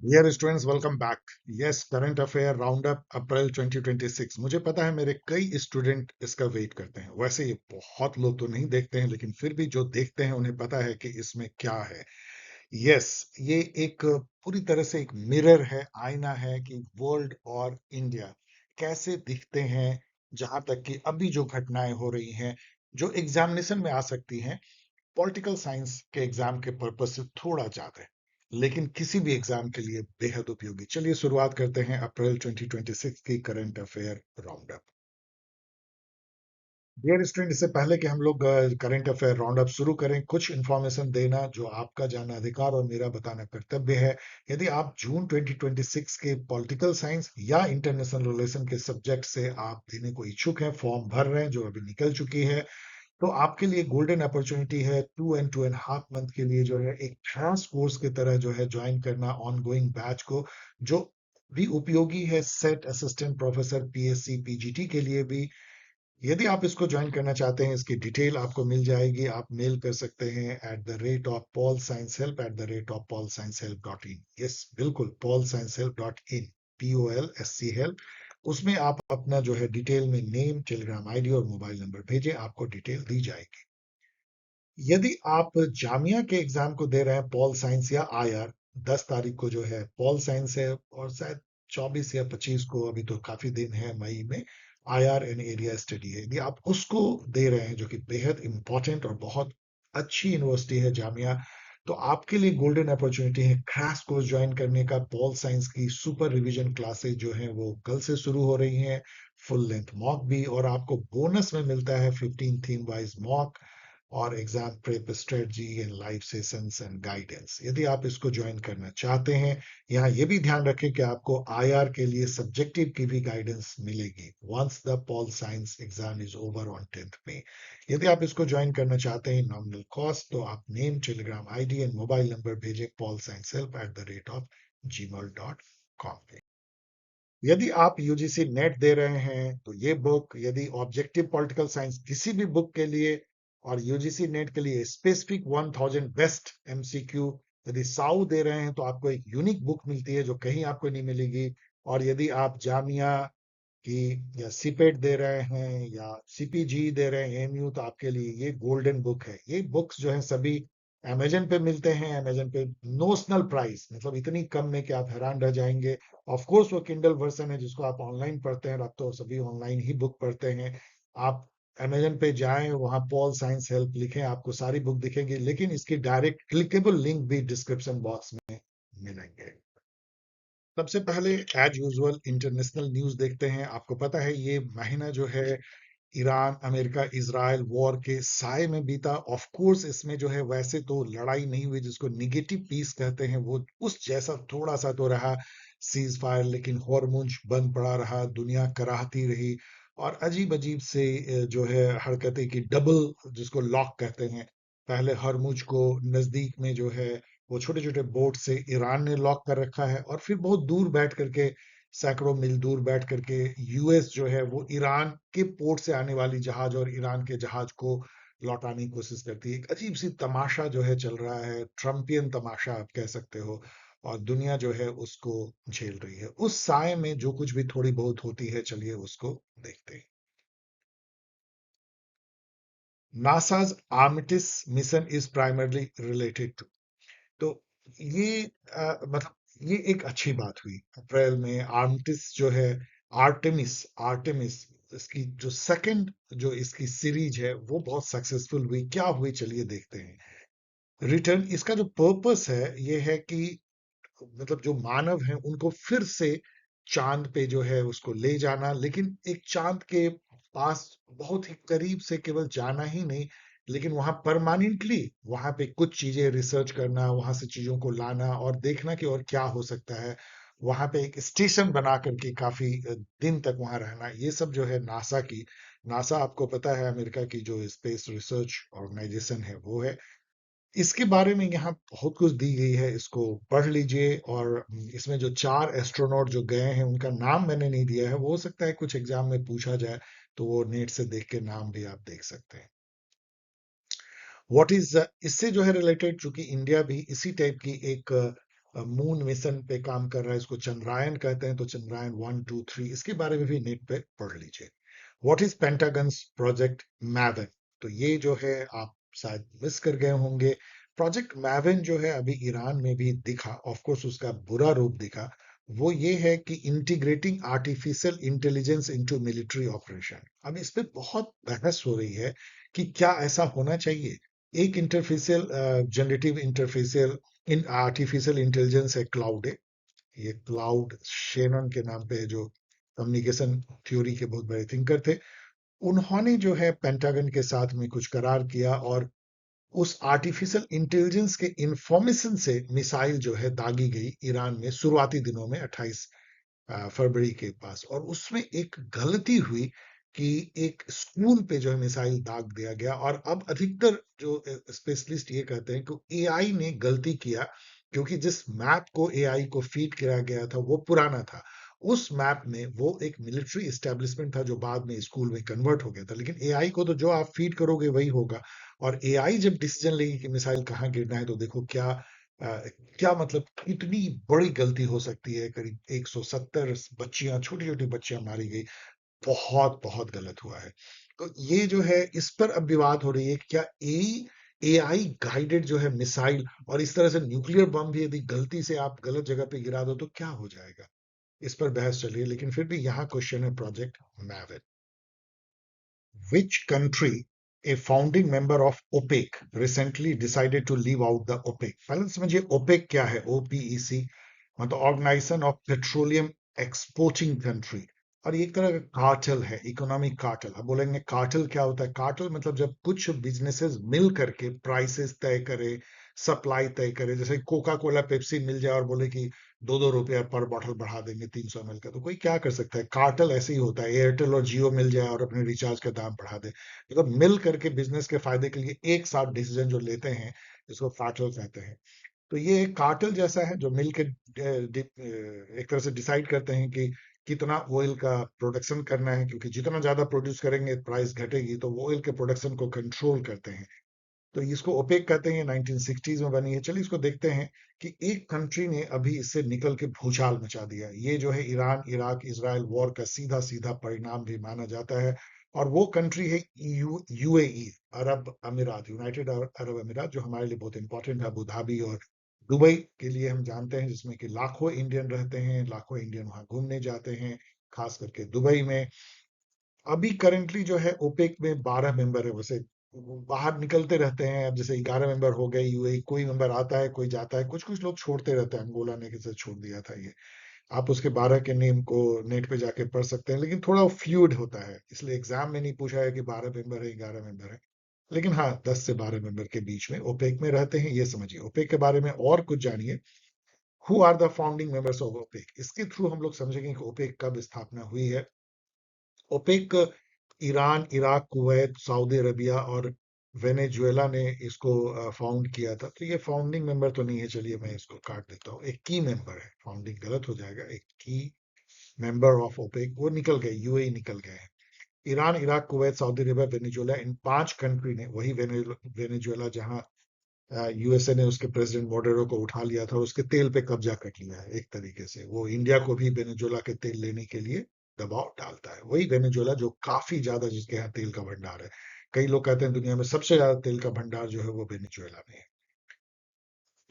Dear students, welcome back. Yes, current affair round up April 2026। मुझे पता है मेरे कई स्टूडेंट इसका वेट करते हैं। वैसे ये बहुत लोग तो नहीं देखते हैं, लेकिन फिर भी जो देखते हैं उन्हें पता है कि इसमें क्या है। यस, ये एक पूरी तरह से एक मिरर है, आईना है कि वर्ल्ड और इंडिया कैसे दिखते हैं। जहां तक कि अभी जो घटनाएं हो रही हैं, जो एग्जामिनेशन में आ सकती हैं, पॉलिटिकल साइंस के एग्जाम के पर्पज से थोड़ा ज्यादा है, लेकिन किसी भी एग्जाम के लिए बेहद उपयोगी। चलिए शुरुआत करते हैं अप्रैल 2026 की current affair round up. Dear student, इससे पहले कि हम लोग करंट अफेयर राउंड अप शुरू करें, कुछ इंफॉर्मेशन देना जो आपका जानना अधिकार और मेरा बताना कर्तव्य है। यदि आप जून 2026 के पॉलिटिकल साइंस या इंटरनेशनल रिलेशन के सब्जेक्ट से आप देने को इच्छुक हैं, फॉर्म भर रहे हैं जो अभी निकल चुकी है, तो आपके लिए गोल्डन अपॉर्चुनिटी है 2 and 2.5 मंथ के लिए जो है एक खास कोर्स की तरह जो है ज्वाइन करना ऑन गोइंग बैच को, जो भी उपयोगी है set assistant professor PSC PGT के लिए भी। यदि आप इसको ज्वाइन करना चाहते हैं, इसकी डिटेल आपको मिल जाएगी। आप मेल कर सकते हैं @paulsciencehelp@paulsciencehelp.in। यस, बिल्कुल, paulsciencehelp.in, POLSC हेल्प। उसमें आप अपना जो है डिटेल में नेम, टेलीग्राम आईडी और मोबाइल नंबर भेजें, आपको डिटेल दी जाएगी। यदि आप जामिया के एग्जाम को दे रहे हैं, पॉल साइंस या आईआर, 10 तारीख को जो है पॉल साइंस है, और शायद 24 या 25 को, अभी तो काफी दिन है, मई में आईआर एंड एरिया स्टडी है। यदि आप उसको दे रहे हैं, जो कि बेहद इंपॉर्टेंट और बहुत अच्छी यूनिवर्सिटी है जामिया, तो आपके लिए गोल्डन अपॉर्चुनिटी है क्रैश कोर्स ज्वाइन करने का। पॉल साइंस की सुपर रिवीजन क्लासेस जो हैं वो कल से शुरू हो रही हैं, फुल लेंथ मॉक भी, और आपको बोनस में मिलता है 15 थीम वाइज मॉक और exam prep strategy and live sessions and guidance. यदि आप इसको ज्वाइन करना चाहते हैं, यहाँ ये भी ध्यान रखें कि आपको आईआर के लिए सब्जेक्टिव की भी गाइडेंस मिलेगी once the pol science exam is over on 10th में। यदि आप इसको ज्वाइन करना चाहते हैं नॉमिनल कॉस्ट, तो आप name, Telegram ID and mobile number भेजें paulsciencehelp@gmail.com पे। यदि आप यूजीसी नेट दे रहे हैं, तो ये बुक, यदि ऑब्जेक्टिव पॉलिटिकल साइंस किसी भी बुक के लिए और यूजीसी नेट के लिए स्पेसिफिक 1000 बेस्ट एमसीक्यू, यदि साउ दे रहे हैं, तो आपको एक यूनिक बुक मिलती है जो कहीं आपको नहीं मिलेगी। और यदि आप जामिया की या सीपेट दे रहे हैं या सीपीजी दे रहे हैं, एमयू, तो आपके लिए ये गोल्डन बुक है। ये बुक्स जो है सभी अमेजन पे मिलते हैं। अमेजन पे नोशनल प्राइस, मतलब इतनी कम में कि आप हैरान रह जाएंगे। ऑफ कोर्स वो किंडल वर्जन है जिसको आप ऑनलाइन पढ़ते हैं, अब तो सभी ऑनलाइन ही बुक पढ़ते हैं। आप अमेजन पे जाएं, वहां पॉल साइंस हेल्प लिखें, आपको सारी बुक दिखेंगी, लेकिन इसकी डायरेक्ट क्लिकेबल लिंक भी डिस्क्रिप्शन बॉक्स में मिलेंगे। सबसे पहले एज यूजुअल इंटरनेशनल न्यूज देखते हैं। आपको पता है ये महीना जो है ईरान अमेरिका इजराइल वॉर के साए में बीता। ऑफ कोर्स इसमें जो है वैसे तो लड़ाई नहीं हुई, जिसको निगेटिव पीस कहते हैं, वो उस जैसा थोड़ा सा तो रहा सीज फायर, लेकिन हॉर्मुज बंद पड़ा रहा, दुनिया कराहती रही, और अजीब अजीब से जो है हरकतें की, डबल जिसको लॉक कहते हैं। पहले हरमुज को नजदीक में जो है वो छोटे छोटे बोट से ईरान ने लॉक कर रखा है, और फिर बहुत दूर बैठ करके, सैकड़ों मील दूर बैठ करके, यूएस जो है वो ईरान के पोर्ट से आने वाली जहाज और ईरान के जहाज को लौटाने की कोशिश करती है। एक अजीब सी तमाशा जो है चल रहा है, ट्रम्पियन तमाशा आप कह सकते हो, और दुनिया जो है उसको झेल रही है। उस साय में जो कुछ भी थोड़ी बहुत होती है, चलिए उसको देखते हैं। NASA's Artemis mission is primarily related to, तो ये मतलब ये एक अच्छी बात हुई अप्रैल में। आर्मिटिस जो है, आर्टेमिस आर्टेमिस इसकी जो सेकंड जो इसकी सीरीज है वो बहुत सक्सेसफुल हुई। क्या हुई, चलिए देखते हैं। रिटर्न, इसका जो पर्पस है ये है कि मतलब जो मानव हैं उनको फिर से चांद पे जो है उसको ले जाना, लेकिन एक चांद के पास बहुत ही करीब से केवल जाना ही नहीं, लेकिन वहां परमानेंटली वहां पे कुछ चीजें रिसर्च करना, वहां से चीजों को लाना और देखना कि और क्या हो सकता है। वहां पे एक स्टेशन बना करके काफी दिन तक वहां रहना, ये सब जो है नासा की। नासा आपको पता है अमेरिका की जो स्पेस रिसर्च ऑर्गेनाइजेशन है वो है। इसके बारे में यहाँ बहुत कुछ दी गई है, इसको पढ़ लीजिए। और इसमें जो 4 एस्ट्रोनॉट जो गए हैं उनका नाम मैंने नहीं दिया है, वो हो सकता है कुछ एग्जाम में पूछा जाए, तो वो नेट से देख के नाम भी आप देख सकते हैं। व्हाट इज, इससे जो है रिलेटेड, चूंकि इंडिया भी इसी टाइप की एक मून मिशन पे काम कर रहा है, इसको चंद्रायन कहते हैं, तो चंद्रायन 1, 2, 3 इसके बारे में भी नेट पे पढ़ लीजिए। What is Pentagon's project Maven? तो ये जो है आप शायद मिस कर गए होंगे। प्रोजेक्ट मैवन जो है अभी ईरान में भी दिखा, ऑफ कोर्स उसका बुरा रूप दिखा। वो ये है कि integrating artificial intelligence into military operation. अब इस पे बहुत बहस हो रही है कि क्या ऐसा होना चाहिए। एक interfacial generative interfacial in artificial intelligence है क्लाउड है। ये क्लाउड शेनन के नाम पे है, जो कम्युनिकेशन थ्योरी के बहुत बड़े थिंकर थे। उन्होंने जो है पेंटागन के साथ में कुछ करार किया और उस आर्टिफिशियल इंटेलिजेंस के इंफॉर्मेशन से मिसाइल जो है दागी गई ईरान में शुरुआती दिनों में 28 फरवरी के पास। और उसमें एक गलती हुई कि एक स्कूल पे जो है मिसाइल दाग दिया गया। और अब अधिकतर जो स्पेशलिस्ट ये कहते हैं कि एआई ने गलती किया, क्योंकि जिस मैप को एआई को फीड किया गया था वो पुराना था। उस मैप में वो एक मिलिट्री एस्टेब्लिशमेंट था जो बाद में स्कूल में कन्वर्ट हो गया था। लेकिन एआई को तो जो आप फीड करोगे वही होगा। और एआई जब डिसीजन लेगी कि मिसाइल कहाँ गिरना है, तो देखो क्या क्या मतलब इतनी बड़ी गलती हो सकती है। करीब 170 बच्चियां, छोटी छोटी बच्चियां मारी गई। बहुत बहुत गलत हुआ है। तो ये जो है इस पर अब विवाद हो रही है कि क्या एआई गाइडेड जो है मिसाइल और इस तरह से न्यूक्लियर बम भी यदि गलती से आप गलत जगह पे गिरा दो तो क्या हो जाएगा। इस पर बहस चल रही है। लेकिन फिर भी यहाँ क्वेश्चन है project Mavic. Which country, a founding member of OPEC, recently decided to leave out the OPEC? पहले समझिए OPEC क्या है। OPEC मतलब organization of petroleum exporting country. और ये एक तरह का कार्टेल है, इकोनॉमिक कार्टेल। अब बोलेंगे कार्टेल क्या होता है। कार्टेल मतलब जब कुछ बिजनेसेस मिल करके प्राइसेस तय करे, सप्लाई तय करे। जैसे कोका कोला पेप्सी मिल जाए और बोले कि 2-2 रुपया पर बॉटल बढ़ा देंगे 300 ml का, तो कोई क्या कर सकता है। कार्टेल ऐसे ही होता है। एयरटेल और जियो मिल जाए और अपने रिचार्ज का दाम बढ़ा दे, मतलब मिल करके बिजनेस के फायदे के लिए एक साथ डिसीजन जो लेते हैं, इसको कार्टेल कहते हैं। तो ये एक कार्टेल जैसा है जो मिल के एक तरह से डिसाइड करते हैं कि कितना ऑयल का प्रोडक्शन करना है, क्योंकि जितना ज्यादा प्रोड्यूस करेंगे प्राइस घटेगी, तो वो ऑयल के प्रोडक्शन को कंट्रोल करते हैं। तो इसको ओपेक कहते हैं। 1960s में बनी है। चलिए इसको देखते हैं कि एक कंट्री ने अभी इससे निकल के भूचाल मचा दिया। ये जो है ईरान इराक इजराइल वॉर का सीधा सीधा परिणाम भी माना जाता है। और वो कंट्री है यूएई, अरब अमीरात, यूनाइटेड अरब अमीरात, जो हमारे लिए बहुत इंपॉर्टेंट है। अबू धाबी और दुबई के लिए हम जानते हैं, जिसमें कि लाखों इंडियन रहते हैं, लाखों इंडियन वहां घूमने जाते हैं, खास करके दुबई में। अभी करंटली जो है ओपेक में 12 मेंबर है। वैसे वो बाहर निकलते रहते हैं। अब जैसे 11 मेंबर हो गए यूएई, कोई मेंबर आता है कोई जाता है, कुछ कुछ लोग छोड़ते रहते हैं। अंगोला ने किसे छोड़ दिया था ये। आप उसके 12 के नेम को नेट पे जाके पढ़ सकते हैं, लेकिन थोड़ा फ्लूइड होता है, इसलिए एग्जाम में नहीं पूछा है कि 12 मेंबर है 11 मेंबर है। लेकिन हाँ, 10 से 12 मेंबर के बीच में ओपेक में रहते हैं, ये समझिए। ओपेक के बारे में और कुछ जानिए। Who are the founding members of OPEC, इसके थ्रू हम लोग समझेंगे कि ओपेक कब स्थापना हुई है। OPEC Iran Iraq Kuwait Saudi Arabia और वेनेजुएला ने इसको फाउंड किया था। तो ये फाउंडिंग मेंबर तो नहीं है। चलिए मैं इसको काट देता हूँ। एक की मेंबर है, फाउंडिंग गलत हो जाएगा। एक की मेंबर ऑफ ओपेक वो निकल गए, यूएई निकल गए हैं। Iran Iraq Kuwait Saudi Arabia Venezuela, इन 5 कंट्री ने, वही वेनेजुएला जहां यूएसए ने उसके प्रेसिडेंट मोडेरो को उठा लिया था और उसके तेल पे कब्जा कर लिया है। एक तरीके से वो इंडिया को भी वेनेजुएला के तेल लेने के लिए दबाव डालता है। वही वेनेजुएला जो काफी ज्यादा, जिसके यहाँ तेल का भंडार है। कई लोग कहते हैं दुनिया में सबसे ज्यादा तेल का भंडार जो है वो वेनेजुएला में है।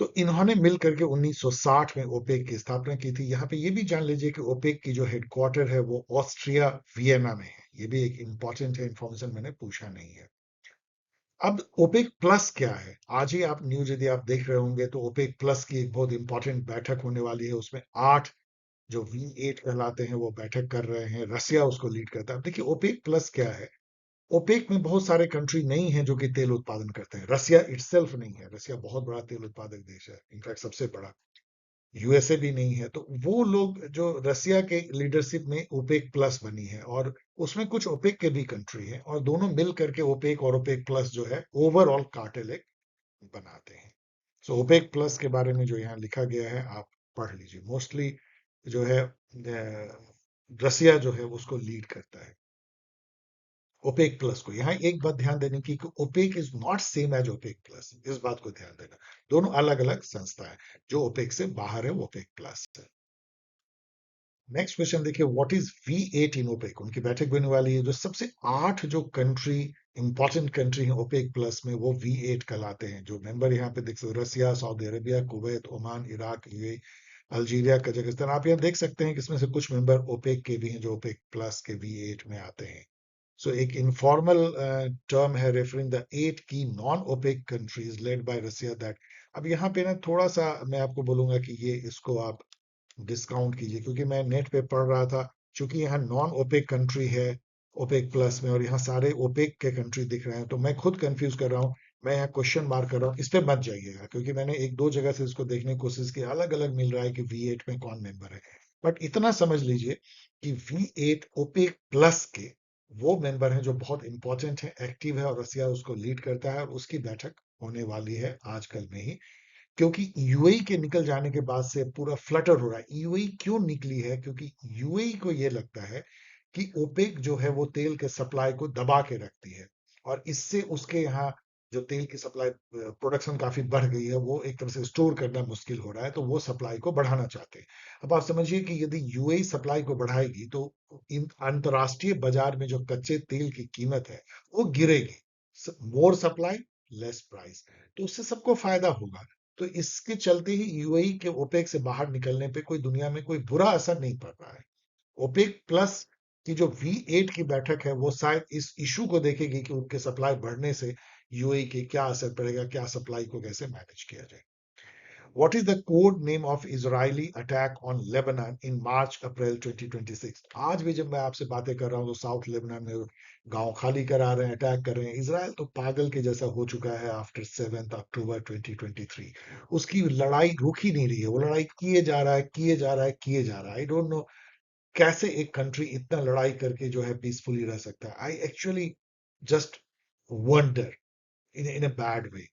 तो इन्होंने मिल करके 1960 में ओपेक की स्थापना की थी। यहाँ पे ये भी जान लीजिए कि ओपेक की जो हेडक्वार्टर है वो ऑस्ट्रिया वियना में है। ये भी एक इंपॉर्टेंट है, इंफॉर्मेशन मैंने पूछा नहीं है। अब ओपेक प्लस क्या है। आज ही आप न्यूज यदि आप देख रहे होंगे तो ओपेक प्लस की एक बहुत इंपॉर्टेंट बैठक होने वाली है। उसमें 8 जो V8 कहलाते हैं वो बैठक कर रहे हैं। रसिया उसको लीड करता है। अब देखिए ओपेक प्लस क्या है। ओपेक में बहुत सारे कंट्री नहीं है जो कि तेल उत्पादन करते हैं। रसिया इटसेल्फ नहीं है। रसिया बहुत बड़ा तेल उत्पादक देश है, इनफैक्ट सबसे बड़ा। यूएसए भी नहीं है। तो वो लोग जो रसिया के लीडरशिप में ओपेक प्लस बनी है, और उसमें कुछ ओपेक के भी कंट्री हैं, और दोनों मिल करके ओपेक और ओपेक प्लस जो है ओवरऑल कार्टेल एक बनाते हैं। सो ओपेक प्लस के बारे में जो यहाँ लिखा गया है आप पढ़ लीजिए। मोस्टली जो है रसिया जो है उसको लीड करता है। ओपेक प्लस को। यहाँ एक बात ध्यान देने की कि OPEC is not same as OPEC plus, इस बात को ध्यान देना। दोनों अलग अलग संस्था है। जो ओपेक से बाहर है वो ओपेक प्लस है। नेक्स्ट क्वेश्चन देखिए, what is V8 in OPEC. उनकी बैठक भी होने वाली है। जो सबसे 8 जो कंट्री, इंपॉर्टेंट कंट्री है ओपेक प्लस में, वो V8 कहलाते हैं। जो मेंबर यहाँ पे देख सकते हो, Russia, Saudi Arabia, Kuwait, Oman, Iraq, UAE, Algeria, Kazakhstan. आप यहाँ देख सकते हैं कि इसमें से कुछ मेंबर ओपेक के भी हैं जो ओपेक प्लस के V8 में आते हैं। सो एक इनफॉर्मल टर्म है रेफरिंग द 8 की non OPEC countries led by Russia that. अब यहाँ पे ना थोड़ा सा मैं आपको बोलूंगा कि ये इसको आप डिस्काउंट कीजिए, क्योंकि मैं नेट पे पढ़ रहा था, क्योंकि यहाँ नॉन ओपेक कंट्री है ओपेक प्लस में, और यहाँ सारे ओपेक के कंट्री दिख रहे हैं, तो मैं खुद कंफ्यूज कर रहा हूँ। मैं यहाँ क्वेश्चन मार्क कर रहा हूँ, इस पे मत जाइएगा, क्योंकि मैंने एक दो जगह से इसको देखने की कोशिश की, अलग अलग मिल रहा है कि V8 में कौन मेंबर है। बट इतना समझ लीजिए कि V8 ओपेक प्लस के वो मेंबर हैं जो बहुत इंपॉर्टेंट है, एक्टिव है, और रसिया उसको लीड करता है, और उसकी बैठक होने वाली है आजकल में ही। क्योंकि यूएई के निकल जाने के बाद से पूरा फ्लटर हो रहा है। यूएई क्यों निकली है? क्योंकि यूएई को ये लगता है कि ओपेक जो है वो तेल के सप्लाई को दबा के रखती है, और इससे उसके यहाँ जो तेल की सप्लाई प्रोडक्शन काफी बढ़ गई है, वो एक तरह से स्टोर करना मुश्किल हो रहा है, तो वो सप्लाई को बढ़ाना चाहते हैं। अब आप समझिए कि यदि यूएई सप्लाई को बढ़ाएगी तो इन अंतरराष्ट्रीय बाजार में जो कच्चे तेल की कीमत है वो गिरेगी। मोर सप्लाई, लेस प्राइस, तो उससे सबको फायदा होगा। तो इसके चलते ही यूएई के ओपेक से बाहर निकलने पे कोई दुनिया में कोई बुरा असर नहीं पड़ रहा है। ओपेक प्लस की जो V8 की बैठक है वो शायद इस इशू को देखेगी कि उनके सप्लाई बढ़ने से यूएई के क्या असर पड़ेगा, क्या सप्लाई को कैसे मैनेज किया जाए। What is the code name of Israeli attack on Lebanon in March April 2026? आज भी जब मैं आपसे बातें कर रहा हूँ तो साउथ लेबनान में गांव खाली करा रहे हैं, अटैक कर रहे हैं। इसराइल तो पागल के जैसा हो चुका है आफ्टर 7 अक्टूबर 2023। उसकी लड़ाई रुक ही नहीं रही है, वो लड़ाई किए जा रहा है, किए जा रहा है, किए जा रहा है। आई डोंट नो कैसे एक कंट्री इतना लड़ाई करके जो है पीसफुली रह सकता है। I actually just wonder in a bad way.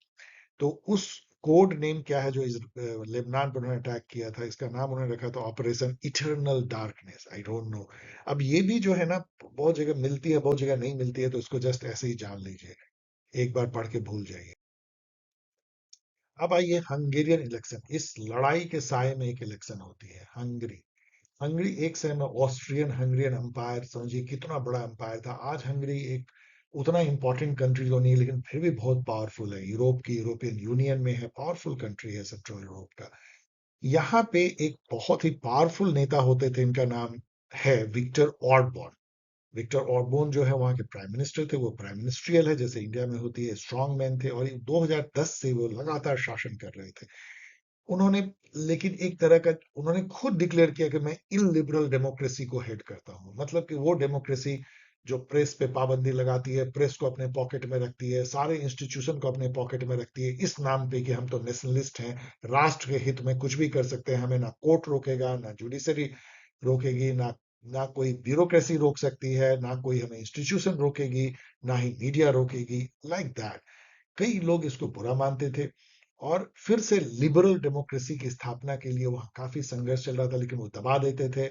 तो उस कोड नेम क्या है जो इस लेबनान पर उन्होंने अटैक किया था? इसका नाम उन्होंने रखा था operation eternal darkness. I don't know. अब ये भी जो है ना, बहुत जगह मिलती है, बहुत जगह नहीं मिलती है, तो इसको जस्ट ऐसे ही जान लीजिए, एक बार पढ़ के भूल जाइए। अब आइए हंगेरियन इलेक्शन। इस लड़ाई के साय में एक इलेक्शन होती है, हंगरी। हंगरी एक समय में ऑस्ट्रियन हंगेरियन एम्पायर, समझिए कितना बड़ा एम्पायर था। आज हंगरी एक उतना इंपॉर्टेंट कंट्री तो नहीं, लेकिन फिर भी बहुत पावरफुल है। यूरोप की, यूरोपियन यूनियन में है, पावरफुल कंट्री है सेंट्रल यूरोप का। यहाँ पे एक बहुत ही पावरफुल नेता होते थे, इनका नाम है विक्टर ऑर्बॉन। विक्टर ऑर्बोन जो है वहां के प्राइम मिनिस्टर थे। वो प्राइम मिनिस्ट्रियल है जैसे इंडिया में होती है, स्ट्रॉन्ग मैन थे, और 2010 से वो लगातार शासन कर रहे थे। उन्होंने, लेकिन एक तरह का उन्होंने खुद डिक्लेयर किया कि मैं इलिबरल डेमोक्रेसी को हेड करता हूं। मतलब कि वो डेमोक्रेसी जो प्रेस पे पाबंदी लगाती है, प्रेस को अपने पॉकेट में रखती है, सारे इंस्टीट्यूशन को अपने पॉकेट में रखती है, इस नाम पे कि हम तो नेशनलिस्ट हैं, राष्ट्र के हित में कुछ भी कर सकते हैं, हमें ना कोर्ट रोकेगा, ना जुडिशरी रोकेगी, ना ना कोई ब्यूरोक्रेसी रोक सकती है, ना कोई हमें इंस्टीट्यूशन रोकेगी, ना ही मीडिया रोकेगी, लाइक दैट। कई लोग इसको बुरा मानते थे, और फिर से लिबरल डेमोक्रेसी की स्थापना के लिए वहां काफी संघर्ष चल रहा था, लेकिन वो दबा देते थे।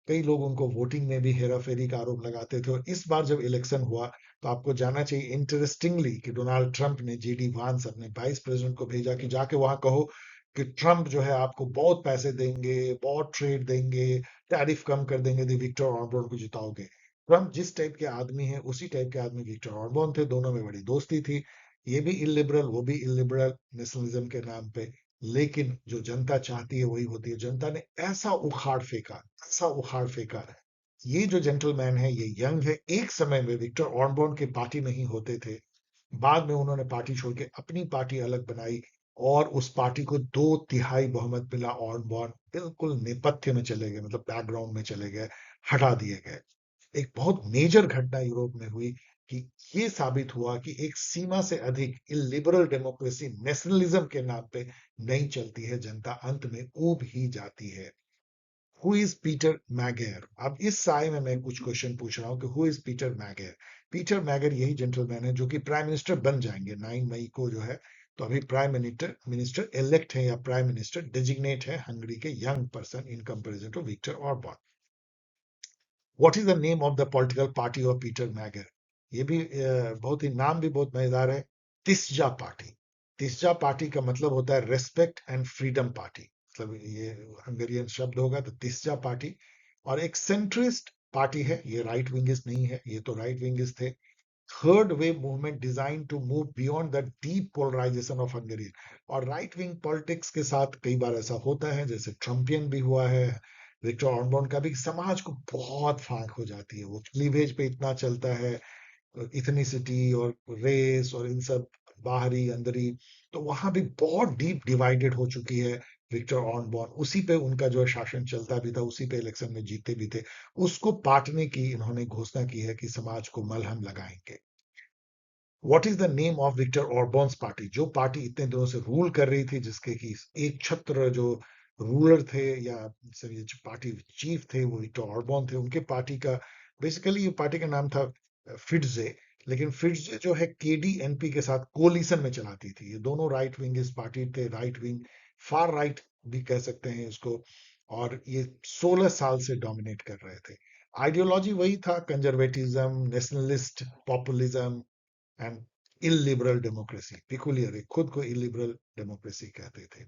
कई लोग उनको वोटिंग में भी हेरा फेरी का आरोप लगाते थे। और इस बार जब इलेक्शन हुआ तो आपको जानना चाहिए इंटरेस्टिंगली कि डोनाल्ड ट्रंप ने जेडी वांस अपने वाइस प्रेसिडेंट को भेजा कि जाके वहां कहो कि ट्रंप जो है आपको बहुत पैसे देंगे, बहुत ट्रेड देंगे, टैरिफ कम कर देंगे यदि विक्टर ऑर्बन को जिताओगे। ट्रंप जिस टाइप के आदमी है उसी टाइप के आदमी विक्टर ऑर्बन थे, दोनों में बड़ी दोस्ती थी। ये भी इलिबरल, वो भी इलिबरल, नेशनलिज्म के नाम पे। लेकिन जो जनता चाहती है वही होती है। जनता ने ऐसा उखाड़ फेंका, ऐसा उखाड़ फेंका। ये जो जेंटलमैन है ये यंग है, एक समय में विक्टर ऑर्बन के पार्टी में ही होते थे। बाद में उन्होंने पार्टी छोड़ के अपनी पार्टी अलग बनाई, और उस पार्टी को 2/3 बहुमत मिला। ऑर्बन बिल्कुल नेपथ्य में चले गए, मतलब बैकग्राउंड में चले गए, हटा दिए गए। एक बहुत मेजर घटना यूरोप में हुई कि ये साबित हुआ कि एक सीमा से अधिक इलिबरल डेमोक्रेसी नेशनलिज्म के नाम पे नहीं चलती है, जनता अंत में ऊब ही जाती है। Who is Peter Magyar? अब इस साय में मैं कुछ क्वेश्चन पूछ रहा हूं कि हु इज पीटर मैगेर? पीटर मैगेर यही जेंटलमैन है जो कि प्राइम मिनिस्टर बन जाएंगे 9 मई को जो है। तो अभी प्राइम मिनिस्टर मिनिस्टर इलेक्ट है, या प्राइम मिनिस्टर डेजिग्नेट है हंगरी के, young person in comparison to Viktor Orban. What is the name of the political party of Peter Magyar? ये भी बहुत ही नाम भी बहुत मजेदार है, तिस्जा पार्टी। तिस्जा पार्टी का मतलब होता है रेस्पेक्ट एंड फ्रीडम पार्टी, मतलब ये हंगेरियन शब्द होगा तो तिस्जा पार्टी। और एक सेंट्रिस्ट पार्टी है, ये राइट विंगिस्ट नहीं है, ये तो राइट विंगिस्ट थे। Third wave movement design to move beyond the deep polarization of Hungary. और राइट विंग पॉलिटिक्स के साथ कई बार ऐसा होता है, जैसे ट्रम्पियन भी हुआ है, विक्टर ऑर्बन का भी, समाज को बहुत फांक हो जाती है, वो क्लीवेज पे इतना चलता है, इथनिसिटी और रेस और इन सब, बाहरी अंदरी, तो वहां भी बहुत डीप डिवाइडेड हो चुकी है। विक्टर ऑर्नबॉर्न, उसी पे उनका जो है शासन चलता भी था, उसी पे इलेक्शन में जीते भी थे। उसको पाटने की इन्होंने घोषणा की है कि समाज को मलहम लगाएंगे। What is the name of Viktor Orban's party, जो पार्टी इतने दिनों से रूल कर रही थी, जिसके की एक छत्र जो रूलर थे या ये जो पार्टी चीफ थे वो विक्टर ऑर्बॉन थे, उनके पार्टी का बेसिकली ये पार्टी का नाम था फिट्जे। लेकिन फिट्जे जो है केडीएनपी के साथ कोलिशन में चलाती थी, ये दोनों राइट विंग इस पार्टी थे, राइट विंग, फार राइट भी कह सकते हैं इसको। और ये 16 साल से डोमिनेट कर रहे थे। आइडियोलॉजी वही था, conservatism, nationalist populism and illiberal democracy, peculiar, खुद को इलिबरल डेमोक्रेसी कहते थे।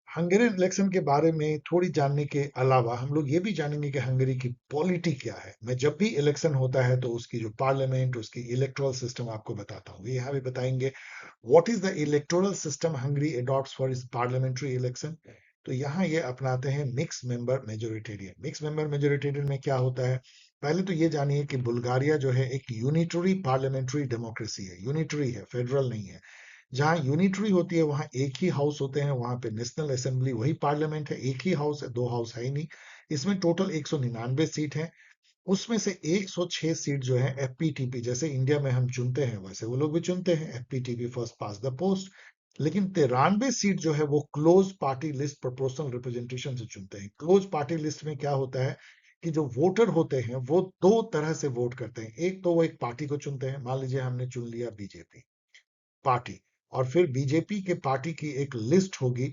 हंगेरियन इलेक्शन के बारे में थोड़ी जानने के अलावा हम लोग ये भी जानेंगे कि हंगरी की पॉलिटी क्या है। मैं जब भी इलेक्शन होता है तो उसकी जो पार्लियामेंट, उसकी इलेक्टोरल सिस्टम आपको बताता हूँ, यहाँ भी बताएंगे। What is the electoral system Hungary adopts for इस पार्लियामेंट्री इलेक्शन। तो यहाँ ये अपनाते हैं mix member majoritarian. Mix member majoritarian में क्या होता है, पहले तो ये जानिए कि बुल्गारिया जो है एक यूनिटरी पार्लियामेंट्री डेमोक्रेसी है, यूनिटरी है, फेडरल नहीं है। जहां यूनिटरी होती है वहां एक ही हाउस होते हैं, वहां पे नेशनल असेंबली वही पार्लियामेंट है, एक ही हाउस है, दो हाउस है ही नहीं। इसमें टोटल 199 सीट है, उसमें से 106 सीट जो है एफपीटीपी, जैसे इंडिया में हम चुनते हैं वैसे वो लोग भी चुनते हैं, FPTP, first pass the post. लेकिन 93 सीट जो है वो close party list proportional representation से चुनते हैं। क्लोज पार्टी लिस्ट में क्या होता है कि जो वोटर होते हैं वो दो तरह से वोट करते हैं। एक तो वो एक पार्टी को चुनते हैं, मान लीजिए हमने चुन लिया बीजेपी पार्टी, और फिर बीजेपी के पार्टी की एक लिस्ट होगी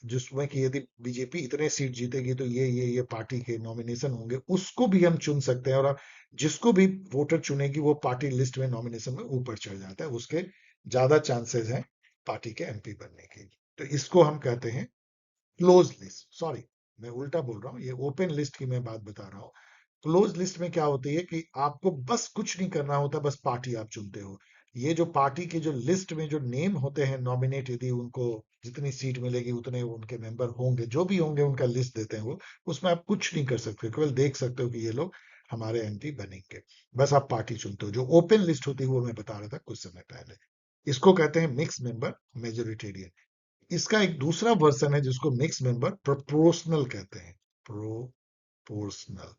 जिसमें कि यदि बीजेपी इतने सीट जीतेगी तो ये पार्टी के नॉमिनेशन होंगे, उसको भी हम चुन सकते हैं। और अब जिसको भी वोटर चुनेगी वो पार्टी लिस्ट में नॉमिनेशन में ऊपर चढ़ जाता है, उसके ज्यादा चांसेस हैं पार्टी के एमपी बनने के। तो इसको हम कहते हैं क्लोज लिस्ट। सॉरी, मैं उल्टा बोल रहा हूँ, ये ओपन लिस्ट की मैं बात बता रहा हूँ। क्लोज लिस्ट में क्या होती है कि आपको बस कुछ नहीं करना होता, बस पार्टी आप चुनते हो। ये जो पार्टी की जो लिस्ट में जो नेम होते हैं नॉमिनेट, यदि उनको जितनी सीट मिलेगी उतने उनके मेंबर होंगे, जो भी होंगे उनका लिस्ट देते हैं वो, उसमें आप कुछ नहीं कर सकते, केवल देख सकते हो कि ये लोग हमारे एमपी बनेंगे, बस आप पार्टी चुनते हो। जो ओपन लिस्ट होती है वो मैं बता रहा था कुछ समय पहले, इसको कहते हैं मिक्स मेंबर मेजोरिटेरियन। इसका एक दूसरा वर्जन है जिसको मिक्स मेंबर प्रोपोर्शनल कहते हैं, प्रोपोर्शनल।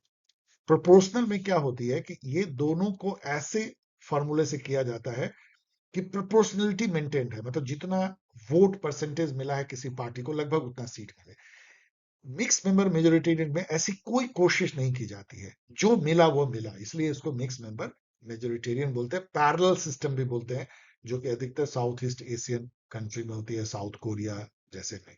प्रोपोर्शनल में क्या होती है कि ये दोनों को ऐसे फॉर्मूले से किया जाता है कि प्रोपोर्शनलिटी मेंटेन्ड है, मतलब जितना वोट परसेंटेज मिला है किसी पार्टी को लगभग उतना सीट मिले। मिक्स मेंबर मेजोरिटेरियन में ऐसी कोई कोशिश नहीं की जाती है, जो मिला वो मिला, इसलिए इसको मिक्स मेंबर मेजोरिटेरियन बोलते हैं। पैरेलल सिस्टम भी बोलते हैं, जो कि अधिकतर साउथ ईस्ट एशियन कंट्री में होती है, साउथ कोरिया जैसे में।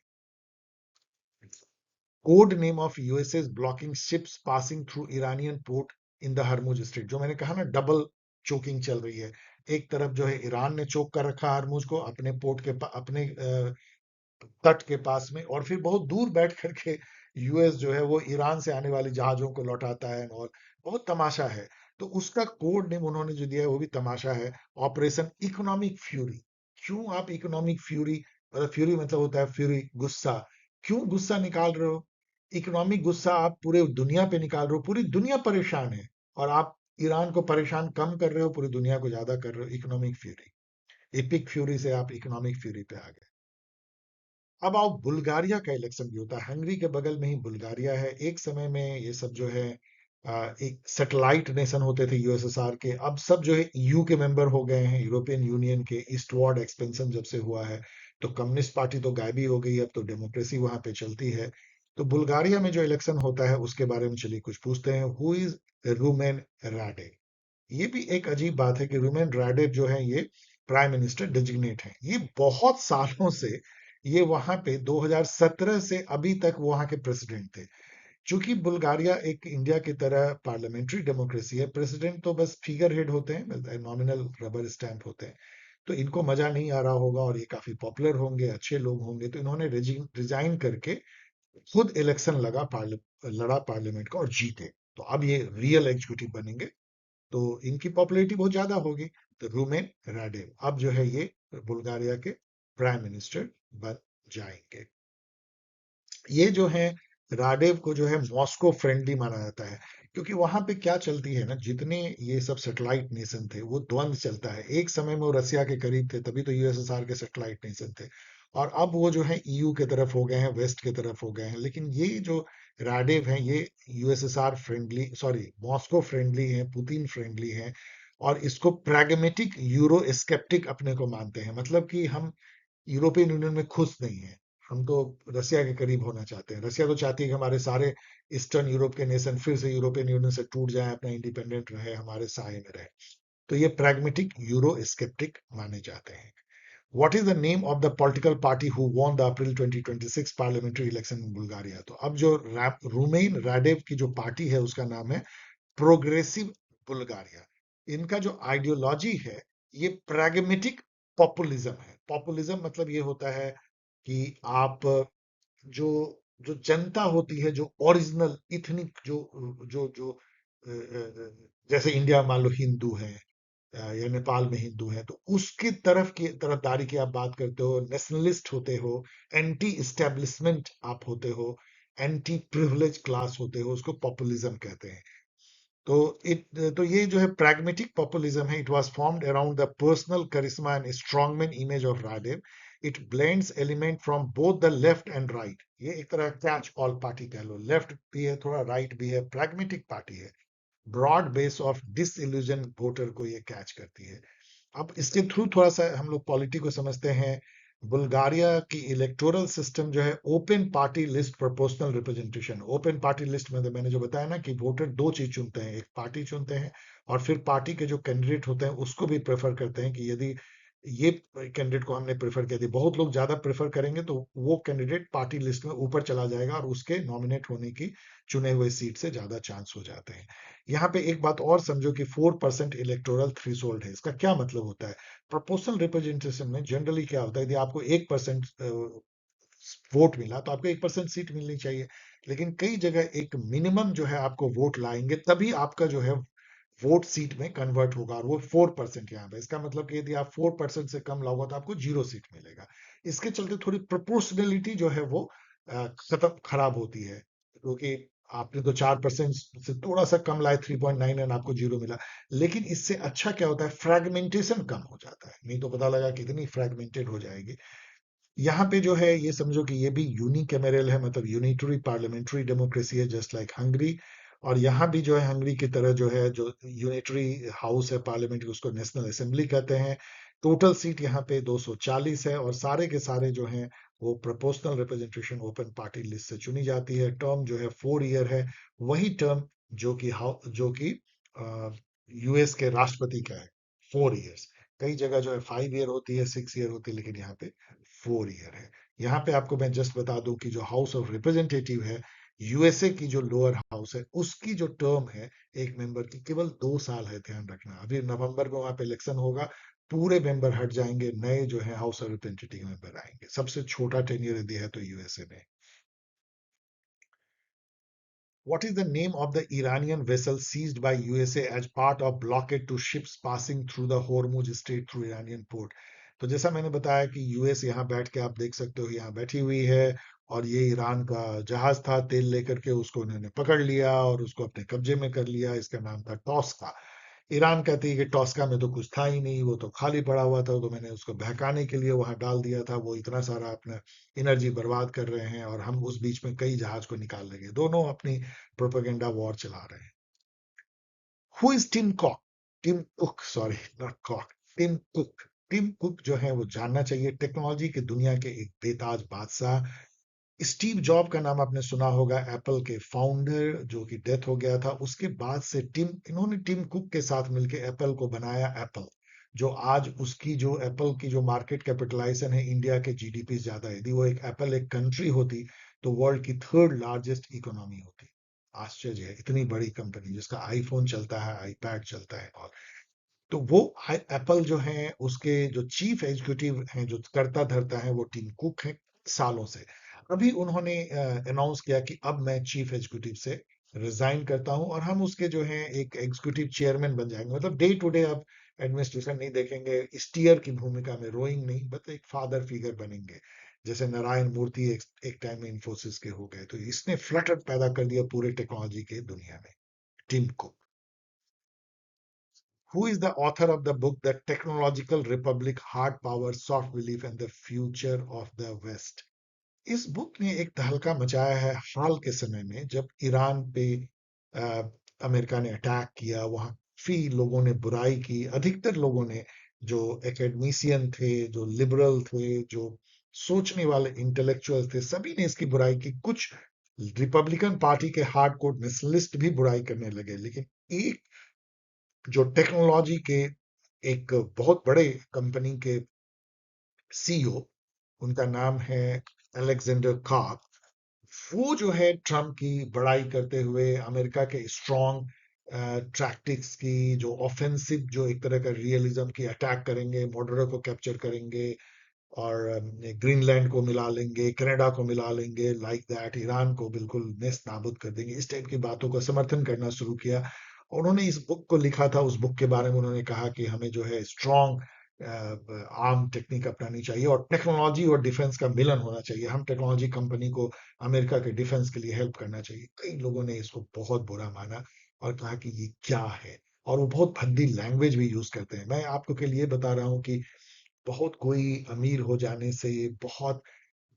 Code name of USS blocking ships passing through Iranian port in the Hormuz strait. जो मैंने कहा ना डबल चोकिंग चल रही है, एक तरफ जो है ईरान ने चोक कर रखा हरमुज को अपने पोर्ट के अपने तट के पास में, और फिर बहुत दूर बैठ करके यूएस जो है वो ईरान से आने वाली जहाजों को लौटाता है, और बहुत तमाशा है। तो उसका कोड नेम उन्होंने जो दिया है वो भी तमाशा है, ऑपरेशन इकोनॉमिक फ्यूरी। क्यों आप इकोनॉमिक फ्यूरी, मतलब फ्यूरी मतलब होता है फ्यूरी, गुस्सा, क्यों गुस्सा निकाल रहे हो? इकोनॉमिक गुस्सा आप पूरे दुनिया पे निकाल रहे हो, पूरी दुनिया परेशान है, और आप ईरान को परेशान कम कर रहे हो, पूरी दुनिया को ज्यादा कर रहे हो। इकोनॉमिक फ्यूरी, एपिक फ्यूरी से आप इकोनॉमिक फ्यूरी पे आ गए। अब आओ, बुल्गारिया का इलेक्शन भी होता है, हंगरी के बगल में ही बुल्गारिया है। एक समय में ये सब जो है एक सैटेलाइट नेशन होते थे यूएसएसआर के, अब सब जो है ईयू के मेंबर हो गए हैं, यूरोपियन यूनियन के। ईस्टवर्ड एक्सपेंशन जब से हुआ है तो कम्युनिस्ट पार्टी तो गायब ही हो गई, अब तो डेमोक्रेसी वहां पे चलती है। तो बुल्गारिया में जो इलेक्शन होता है उसके बारे में चलिए कुछ पूछते हैं। हु इज रूमेन राडे। ये भी एक अजीब बात है कि रूमेन राडेव जो है ये प्राइम मिनिस्टर डेजिग्नेट है। ये बहुत सालों से ये वहां पे 2017 से अभी तक वहां के प्रेसिडेंट थे। चूंकि बुल्गारिया एक इंडिया की तरह पार्लियामेंट्री डेमोक्रेसी है, प्रेसिडेंट तो बस फिगर हेड होते हैं, नॉमिनल रबर स्टैंप होते हैं, तो इनको मजा नहीं आ रहा होगा और ये काफी पॉपुलर होंगे, अच्छे लोग होंगे, तो इन्होंने रिजाइन करके खुद इलेक्शन लड़ा पार्लियामेंट का और जीते। तो अब ये रियल एग्जीक्यूटिव बनेंगे, तो इनकी पॉपुलैरिटी बहुत ज्यादा होगी। तो रूमेन राडेव अब जो है ये बुल्गारिया के प्राइम मिनिस्टर बन जाएंगे। ये जो है राडेव को जो है मॉस्को फ्रेंडली माना जाता है, क्योंकि वहां पे क्या चलती है ना, जितने ये सब सैटेलाइट नेशन थे वो द्वंद चलता है। एक समय में वो रसिया के करीब थे, तभी तो यूएसएसआर के सैटेलाइट नेशन थे, और अब वो जो है ईयू के तरफ हो गए हैं, वेस्ट के तरफ हो गए हैं। लेकिन ये जो राडेव हैं ये USSR friendly, sorry Moscow friendly है, पुतिन फ्रेंडली है, और इसको प्रैग्मेटिक यूरो स्केप्टिक अपने को मानते हैं। मतलब कि हम यूरोपियन यूनियन में खुश नहीं है, हम तो रसिया के करीब होना चाहते हैं। रसिया तो चाहती है कि हमारे सारे ईस्टर्न यूरोप के नेशन फिर से यूरोपियन यूनियन से टूट जाए, अपना इंडिपेंडेंट रहे, हमारे साए में रहे। तो ये प्रैग्मेटिक यूरो स्केप्टिक माने जाते हैं। What is the name of the political party who won the April 2026 parliamentary election in Bulgaria? तो अब जो रूमेन राडेव की जो पार्टी है उसका नाम है प्रोग्रेसिव बुल्गारिया। इनका जो आइडियोलॉजी है ये प्रैग्मेटिक पॉपुलिज्म है। पॉपुलिज्म मतलब ये होता है कि आप जो जो जनता होती है, जो ओरिजिनल इथनिक जो जो जो जैसे इंडिया मान लो हिंदू है, या नेपाल में हिंदू है, तो उसकी तरफदारी की आप बात करते हो, नेशनलिस्ट होते हो, एंटी इस्टेब्लिशमेंट आप होते हो, एंटी प्रिविलेज क्लास होते हो, उसको पॉपुलिज्म कहते हैं। तो तो ये जो है प्रैग्मेटिक पॉपुलिज्म है। It was formed around the personal charisma and strongman image of Radev. It blends element from both the left and right. ये एक तरह कैच ऑल पार्टी कह लो, लेफ्ट भी है थोड़ा, राइट भी है, प्रैग्मेटिक पार्टी है। Broad base of disillusion voter को ये कैच करती है। अब इसके थ्रू थोड़ा सा हम लोग पॉलिटी को समझते हैं। बुल्गारिया की इलेक्टोरल सिस्टम जो है open party list proportional representation. Open party list में तो मैंने जो बताया ना कि वोटर दो चीज चुनते हैं, एक पार्टी चुनते हैं और फिर पार्टी के जो कैंडिडेट होते हैं उसको भी प्रेफर करते हैं कि यदि ये कैंडिडेट को हमने प्रेफर किया, यदि बहुत लोग ज्यादा प्रेफर करेंगे तो वो कैंडिडेट पार्टी लिस्ट में ऊपर चला जाएगा और उसके नॉमिनेट होने की चुने हुए सीट से ज्यादा चांस हो जाते हैं। यहाँ पे एक बात और समझो कि 4% इलेक्टोरल थ्रेशोल्ड है। इसका क्या मतलब होता है? प्रोपोर्शनल रिप्रेजेंटेशन में जनरली क्या होता है, यदि आपको 1% वोट मिला तो आपको 1% सीट मिलनी चाहिए, लेकिन कई जगह एक मिनिमम जो है आपको वोट लाएंगे तभी आपका जो है वोट सीट में कन्वर्ट होगा, और वो 4% यहाँ पे। इसका मतलब कि यदि आप 4% से कम लाओगे तो आपको 0 सीट मिलेगा। इसके चलते थोड़ी प्रोपोर्शनलिटी जो है वो खत्म खराब होती है, क्योंकि आपने तो 4% से थोड़ा सा कम लाए, 3.9, एंड आपको 0 मिला। लेकिन इससे अच्छा क्या होता है, फ्रेगमेंटेशन कम हो जाता है, नहीं तो पता लगा कितनी फ्रेगमेंटेड हो जाएगी। यहाँ पे जो है ये समझो कि ये भी यूनिकैमरल है, मतलब यूनिटरी पार्लियामेंट्री डेमोक्रेसी है, जस्ट लाइक हंगरी। और यहाँ भी जो है हंगरी की तरह जो है, जो यूनिटरी हाउस है पार्लियामेंट की, उसको नेशनल असेंबली कहते हैं। टोटल सीट यहाँ पे 240 है, और सारे के सारे जो हैं वो proportional representation open party list से चुनी जाती है। टर्म जो है 4 ईयर है, वही टर्म जो कि यूएस के राष्ट्रपति का है, 4 ईयर्स। कई जगह जो है 5 ईयर होती है, 6 ईयर होती है, लेकिन यहाँ पे 4 ईयर है। यहाँ पे आपको मैं जस्ट बता दूं कि जो हाउस ऑफ रिप्रेजेंटेटिव है यूएसए की, जो लोअर हाउस है, उसकी जो टर्म है एक मेंबर की केवल 2 साल है। ध्यान रखना, अभी नवंबर में वहां पे इलेक्शन होगा, पूरे मेंबर हट जाएंगे, नए जो है हाउस ऑफ रिप्रेजेंटेटिव मेंबर आएंगे। सबसे छोटा टेन्योर दिया है तो यूएसए में। What is the name of the Iranian vessel seized by USA as part of blockade to ships passing through the Hormuz Strait through Iranian port? तो जैसा मैंने बताया कि यूएस यहाँ बैठ के आप देख सकते हो, यहाँ बैठी हुई है, और ये ईरान का जहाज था, तेल लेकर के उसको उन्होंने पकड़ लिया और उसको अपने कब्जे में कर लिया। इसका नाम था टॉस्का। ईरान कहती है कि टॉस्का में तो कुछ था ही नहीं, वो तो खाली पड़ा हुआ था, तो मैंने उसको बहकाने के लिए वहां डाल दिया था। वो इतना सारा अपना एनर्जी बर्बाद कर रहे हैं और हम उस बीच में कई जहाज को निकाल लेंगे। दोनों अपनी प्रोपेगेंडा वॉर चला रहे हैं। Who is Tim Cock? Tim Cook, sorry not Cock, Tim Cook. Tim Cook जो है वो जानना चाहिए, टेक्नोलॉजी की दुनिया के एक बेताज बादशाह। स्टीव जॉब का नाम आपने सुना होगा, एप्पल के फाउंडर जो कि डेथ हो गया था। उसके बाद से इन्होंने टिम कुक के साथ मिलकर एप्पल को बनाया। एप्पल जो आज उसकी जो एप्पल की जो मार्केट कैपिटलाइजेशन है इंडिया के जीडीपी ज्यादा है। यदि वो एक एप्पल एक कंट्री होती तो वर्ल्ड की थर्ड लार्जेस्ट इकोनॉमी होती। आश्चर्य है, इतनी बड़ी कंपनी जिसका आईफोन चलता है, आईपैड चलता है और तो वो एप्पल जो है उसके जो चीफ एग्जीक्यूटिव हैं, जो करता धरता है, वो टिम कुक है सालों से। अभी उन्होंने अनाउंस किया कि अब मैं चीफ एग्जीक्यूटिव से रिजाइन करता हूं और हम उसके जो है एक एग्जीक्यूटिव चेयरमैन बन जाएंगे। मतलब डे टू डे अब एडमिनिस्ट्रेशन नहीं देखेंगे, स्टीयर की भूमिका में, रोइंग नहीं, बट एक फादर फिगर बनेंगे, जैसे नारायण मूर्ति एक टाइम में इन्फोसिस के हो गए। तो इसने फ्लटर पैदा कर दिया पूरे टेक्नोलॉजी के दुनिया में, Tim Cook. Who is the author of the book The Technological Republic, Hard Power, Soft Belief and the Future of the West? इस बुक ने एक तहलका मचाया है हाल के समय में, जब ईरान पे अ, अमेरिका ने अटैक किया। वहां काफी लोगों ने बुराई की, अधिकतर लोगों ने, जो एकेडमिशियन थे, जो लिबरल थे, जो सोचने वाले इंटेलेक्चुअल थे, सभी ने इसकी बुराई की। कुछ रिपब्लिकन पार्टी के हार्ड कोर नेशनलिस्ट भी बुराई करने लगे, लेकिन एक जो टेक्नोलॉजी के एक बहुत बड़े कंपनी के सीईओ, उनका नाम है अलेक्जेंडर कार्प, वो जो है ट्रम्प की बड़ाई करते हुए अमेरिका के स्ट्रॉन्ग टैक्टिक्स की, जो ऑफेंसिव, जो एक तरह का रियलिज्म की, अटैक करेंगे, मॉडरो को कैप्चर करेंगे और ग्रीनलैंड को मिला लेंगे, कनाडा को मिला लेंगे, लाइक दैट, ईरान को बिल्कुल नेस्त नाबूद कर देंगे, इस टाइप की बातों का समर्थन करना शुरू किया। उन्होंने इस बुक को लिखा था। उस बुक के बारे में उन्होंने कहा कि हमें जो है स्ट्रॉन्ग आर्म टेक्निक अपनानी चाहिए और टेक्नोलॉजी और डिफेंस का मिलन होना चाहिए। हम टेक्नोलॉजी कंपनी को अमेरिका के डिफेंस के लिए हेल्प करना चाहिए। कई लोगों ने इसको बहुत बुरा माना और कहा कि ये क्या है, और वो बहुत भद्दी लैंग्वेज भी यूज करते हैं। मैं आपको के लिए बता रहा हूँ कि बहुत कोई अमीर हो जाने से, बहुत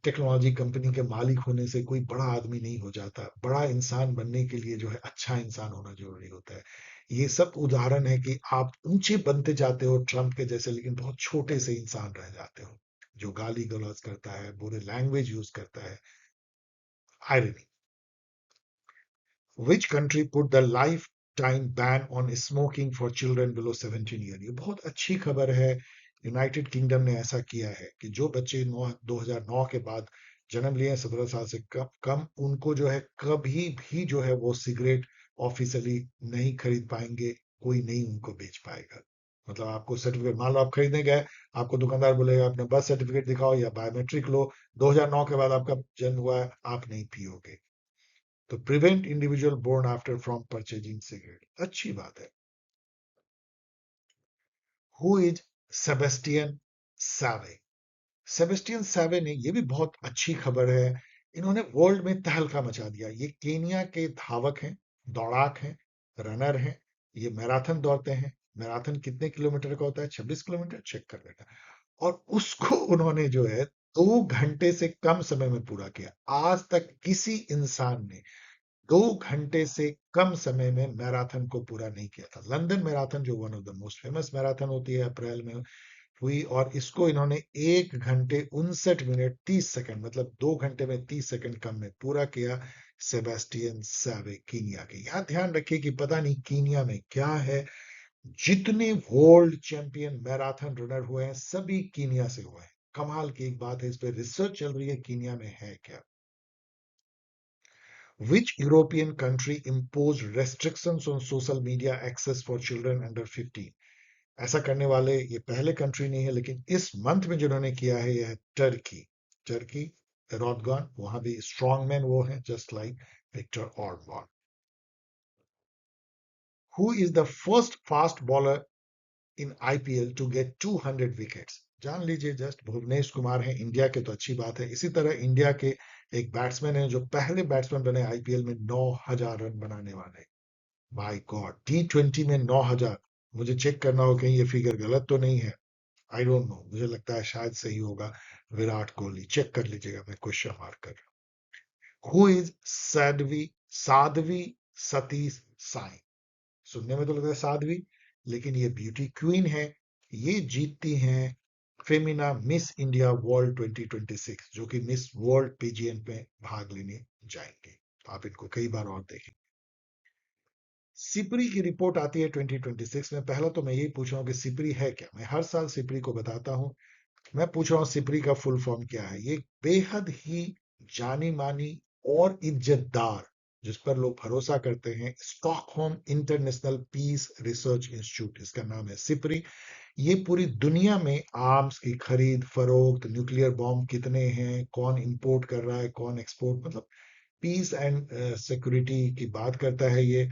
टेक्नोलॉजी कंपनी के मालिक होने से कोई बड़ा आदमी नहीं हो जाता। बड़ा इंसान बनने के लिए जो है अच्छा इंसान होना जरूरी होता है। ये सब उदाहरण है कि आप ऊंचे बनते जाते हो ट्रम्प के जैसे, लेकिन बहुत छोटे से इंसान रह जाते हो, जो गाली गलौज करता है, बुरे लैंग्वेज यूज करता है। Irony. Which country put the lifetime ban on smoking for children below 17 year? ये बहुत अच्छी खबर है। यूनाइटेड किंगडम ने ऐसा किया है कि जो बच्चे 2009 के बाद जन्म लिए हैं, 17 साल से कम, उनको जो है कभी भी जो है वो सिगरेट ऑफिशियली नहीं खरीद पाएंगे, कोई नहीं उनको बेच पाएगा। मतलब आपको सर्टिफिकेट, मान लो आप खरीदने गए, आपको दुकानदार बोलेगा अपने बर्थ सर्टिफिकेट दिखाओ या बायोमेट्रिक लो, 2009 के बाद आपका जन्म हुआ है, आप नहीं पियोगे। तो prevent individual born after from purchasing cigarette, अच्छी बात है। Who is Sebastian Sawe? Sebastian Sawe ने, ये भी बहुत अच्छी खबर है, इन्होंने वर्ल्ड में तहलका मचा दिया। ये केनिया के धावक हैं, दौड़ाक हैं, रनर हैं। ये मैराथन दौड़ते हैं। मैराथन कितने किलोमीटर का होता है? 26 किलोमीटर, चेक कर लेना। और उसको उन्होंने जो है 2 घंटे से कम समय में पूरा किया। आज तक किसी इंसान ने 2 घंटे से कम समय में मैराथन को पूरा नहीं किया था। लंदन मैराथन, जो one of the most famous marathon होती है, अप्रैल में हुई, और इसको इन्होंने 1 घंटे 59 मिनट 30 सेकंड, मतलब 2 घंटे में 30 सेकंड कम में पूरा किया। सेबेस्टियन सावे, कीनिया के। यहाँ ध्यान रखिए कि पता नहीं कीनिया में क्या है, जितने वर्ल्ड चैंपियन मैराथन रनर हुए हैं सभी कीनिया से हुए हैं। कमाल की एक बात है, इस पर रिसर्च चल रही है, कीनिया में है क्या। Which European country imposed restrictions on social media access for children under 15? ऐसा करने वाले ये पहले कंट्री नहीं है, लेकिन इस मंथ में जिन्होंने किया है यह है टर्की। टर्की, एर्दोगान, वहां भी स्ट्रॉन्ग मैन वो है, just like Viktor Orban. Who is the first fast bowler in IPL to get 200 wickets? जान लीजिए, जस्ट भुवनेश कुमार है इंडिया के, तो अच्छी बात है। इसी तरह इंडिया के एक बैट्समैन है जो पहले बैट्समैन बने आईपीएल में 9,000 रन बनाने वाले। माय गॉड, T20 में 9,000! मुझे चेक करना हो कहीं ये फिगर गलत तो नहीं है। आई डोंट नो, मुझे लगता है शायद सही होगा। विराट कोहली, चेक कर लीजिएगा, मैं क्वेश्चन मार्क कर रहा हूँ। Who is Sadhvi Satish Sai? सुनने में तो लगता है साध्वी, लेकिन ये ब्यूटी क्वीन है। ये जीतती हैं फेमिना मिस इंडिया वर्ल्ड 2026, जो कि मिस वर्ल्ड पीजीएन में भाग लेने जाएंगे। आप इनको कई बार और देखें। सिपरी की रिपोर्ट आती है 2026 में। पहला तो मैं यही पूछ रहा हूँ कि सिपरी है क्या। मैं हर साल सिपरी को बताता हूँ। मैं पूछ रहा हूँ सिपरी का फुल फॉर्म क्या है। ये बेहद ही जानी मानी और इज्जतदार जिस पर लोग भरोसा करते हैं, Stockholm International Peace Research Institute, इसका नाम है सिपरी। ये पूरी दुनिया में आर्म्स की खरीद फरोख्त, न्यूक्लियर बॉम्ब कितने हैं, कौन इंपोर्ट कर रहा है, कौन एक्सपोर्ट, मतलब पीस एंड सिक्योरिटी की बात करता है ये।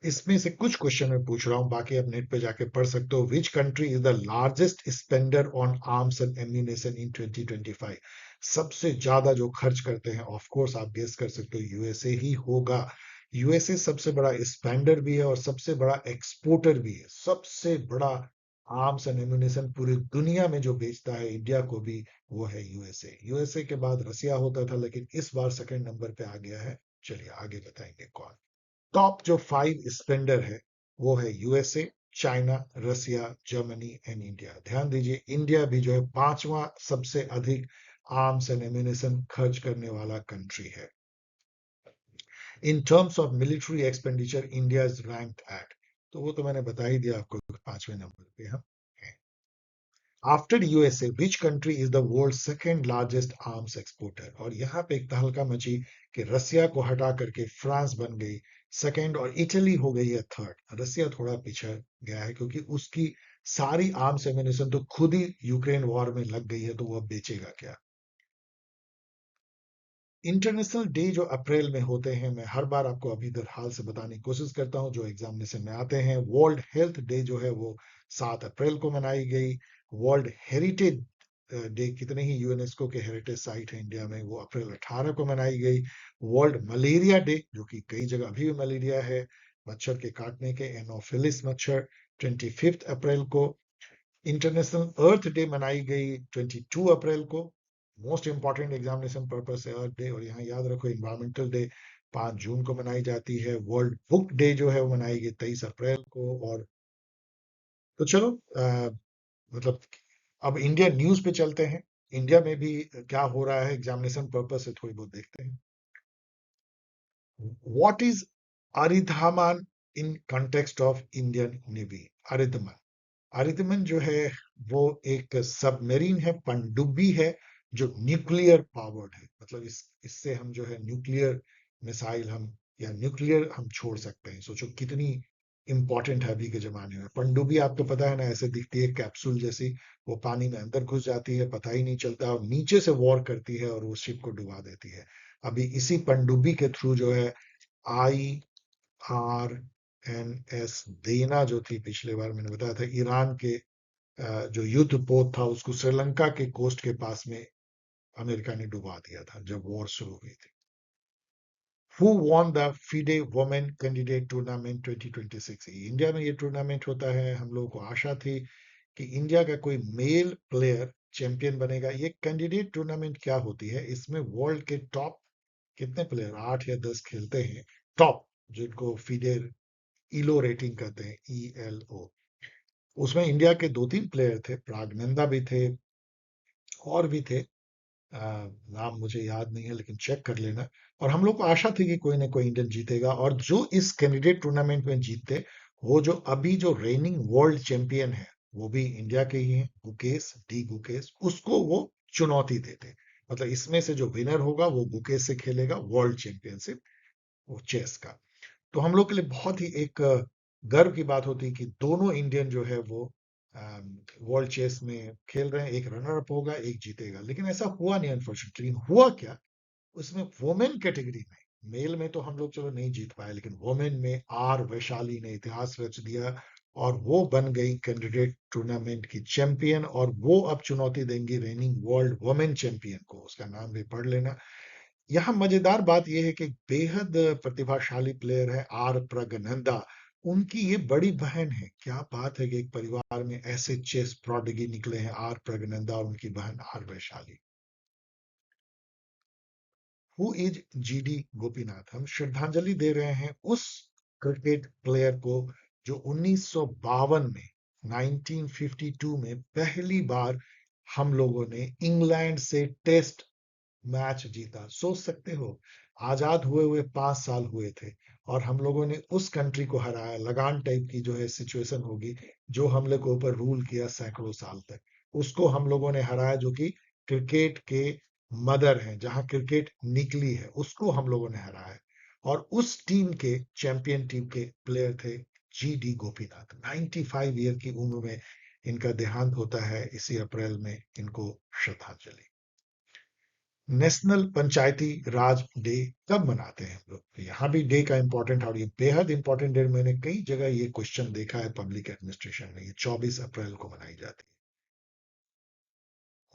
इसमें से कुछ क्वेश्चन मैं पूछ रहा हूं, बाकी आप नेट पे जाके पढ़ सकते हो। Which country is the largest spender on arms and ammunition in 2025? सबसे ज्यादा जो खर्च करते हैं, ऑफ कोर्स आप गेस कर सकते हो, यूएसए ही होगा। यूएसए सबसे बड़ा स्पेंडर भी है और सबसे बड़ा एक्सपोर्टर भी है। सबसे बड़ा आर्म्स एंड एम्यूनेशन पूरी दुनिया में जो बेचता है इंडिया को भी, वो है यूएसए। यूएसए के बाद रसिया होता था, लेकिन इस बार सेकंड नंबर पे आ गया है। चलिए आगे बताएंगे कौन। टॉप जो 5 स्पेंडर है वो है USA, China, Russia, Germany and India. ध्यान दीजिए, इंडिया भी जो है 5वां सबसे अधिक आर्म्स एंड एम्यूनेशन खर्च करने वाला कंट्री है। In terms of military expenditure India is ranked at, तो वो तो मैंने बता ही दिया आपको, 5वें नंबर पे हम हैं। After USA which country is the world second largest arms exporter? और यहाँ पे एक तहलका मची कि रसिया को हटा करके फ्रांस बन गई सेकेंड और इटली हो गई है थर्ड। रसिया थोड़ा पिछड़ गया है क्योंकि उसकी सारी आर्म्स एम्यूनिशन तो खुद ही यूक्रेन वॉर में लग गई है, तो वो अब बेचेगा क्या। इंटरनेशनल डे जो अप्रैल में होते हैं, मैं हर बार आपको अभी इधर हाल से बताने की कोशिश करता हूं जो एग्जामिनेशन में आते हैं। वर्ल्ड हेल्थ डे जो है वो 7 अप्रैल को मनाई गई। वर्ल्ड हेरिटेज डे, कितने ही यूनेस्को के हेरिटेज साइट है इंडिया में, वो अप्रैल 18 को मनाई गई। वर्ल्ड मलेरिया डे, जो कि कई जगह अभी भी मलेरिया है मच्छर के काटने के, एनोफिलिस मच्छर, 25 अप्रैल को। इंटरनेशनल अर्थ डे मनाई गई 22 अप्रैल को। मोस्ट इंपॉर्टेंट एग्जामिनेशन पर्पज से अर्थ डे। और यहाँ याद रखो, इन्वायरमेंटल डे 5 जून को मनाई जाती है। वर्ल्ड बुक डे जो है वो मनाई गई 23 अप्रैल को। और तो चलो, मतलब अब इंडिया न्यूज पे चलते हैं। इंडिया में भी क्या हो रहा है एग्जामिनेशन पर्पज से, थोड़ी बहुत देखते हैं। What is Aridhaman in context of Indian navy? Aridhaman, Aridhaman जो है वो एक सबमरीन है, पनडुब्बी है, जो न्यूक्लियर पावर्ड है। मतलब इससे हम जो है न्यूक्लियर मिसाइल हम या न्यूक्लियर हम छोड़ सकते हैं। सोचो कितनी इंपॉर्टेंट है अभी के जमाने में। पनडुब्बी आपको पता है ना, ऐसे दिखती है कैप्सूल जैसी, वो पानी में अंदर घुस जाती है, पता ही नहीं चलता, और नीचे से वॉर करती है और वो शिप को डुबा देती है। अभी इसी पनडुब्बी के थ्रू जो है IRNS देना जो थी, पिछले बार मैंने बताया था, ईरान के जो युद्ध पोत था उसको श्रीलंका के कोस्ट के पास में अमेरिका ने डुबा दिया था जब वॉर शुरू हुई थी। Who won the FIDE women candidate tournament 2026? India में ये टूर्नामेंट होता है। हम लोगों को आशा थी कि इंडिया का कोई मेल प्लेयर चैंपियन बनेगा। ये कैंडिडेट टूर्नामेंट क्या होती है, इसमें वर्ल्ड के टॉप कितने प्लेयर, 8 या 10 खेलते हैं, टॉप, जिनको फीडे इलो रेटिंग कहते हैं, ELO। उसमें इंडिया के 2-3 प्लेयर थे, प्रागनंदा भी थे और भी थे, नाम मुझे याद नहीं है लेकिन चेक कर लेना। और हम लोग को आशा थी कि कोई ना कोई इंडियन जीतेगा, और जो इस कैंडिडेट टूर्नामेंट में जीतते, वो जो अभी जो रेनिंग वर्ल्ड चैंपियन है वो भी इंडिया के ही हैं, गुकेश, डी गुकेश, उसको वो चुनौती देते। मतलब इसमें से जो विनर होगा वो गुकेश से खेलेगा वर्ल्ड चैंपियनशिप, वो चेस का। तो हम लोग के लिए बहुत ही एक गर्व की बात होती है कि दोनों इंडियन जो है वो वर्ल्ड चेस में खेल रहे हैं। एक रनर अप होगा, एक जीतेगा। लेकिन ऐसा हुआ नहीं अनफॉर्चुनेटली। हुआ क्या, उसमें वोमेन कैटेगरी में, मेल में तो हम लोग चलो नहीं जीत पाए, लेकिन वोमेन में वैशाली ने इतिहास रच दिया और वो बन गई कैंडिडेट टूर्नामेंट की चैंपियन। और वो अब चुनौती देंगी रेनिंग वर्ल्ड वोमेन चैंपियन को। उसका नाम भी पढ़ लेना। यहाँ मजेदार बात यह है कि बेहद प्रतिभाशाली प्लेयर है प्रगनंदा। उनकी ये बड़ी बहन है। क्या बात है कि एक परिवार में ऐसे चेस प्रोडिगी निकले हैं, प्रगनंदा और उनकी बहन Vaishali. Who is GD Gopinath? हम श्रद्धांजलि दे रहे हैं उस क्रिकेट प्लेयर को जो 1952 में, 1952 में पहली बार हम लोगों ने इंग्लैंड से टेस्ट मैच जीता। सोच सकते हो, आजाद हुए हुए 5 साल हुए थे और हम लोगों ने उस कंट्री को हराया। लगान टाइप की जो है सिचुएशन होगी, जो हम लोग के ऊपर रूल किया सैकड़ों साल तक, उसको हम लोगों ने हराया। जो कि क्रिकेट के मदर हैं, जहां क्रिकेट निकली है, उसको हम लोगों ने हराया। और उस टीम के चैंपियन टीम के प्लेयर थे GD गोपीनाथ। 95 ईयर की उम्र में इनका देहांत होता है। इसी अप्रैल में इनको श्रद्धांजलि। नेशनल पंचायती राज डे कब मनाते हैं हम लोग? तो यहाँ भी डे का इंपॉर्टेंट, और ये बेहद इंपॉर्टेंट डे। मैंने कई जगह ये क्वेश्चन देखा है पब्लिक एडमिनिस्ट्रेशन में। ये 24 अप्रैल को मनाई जाती है।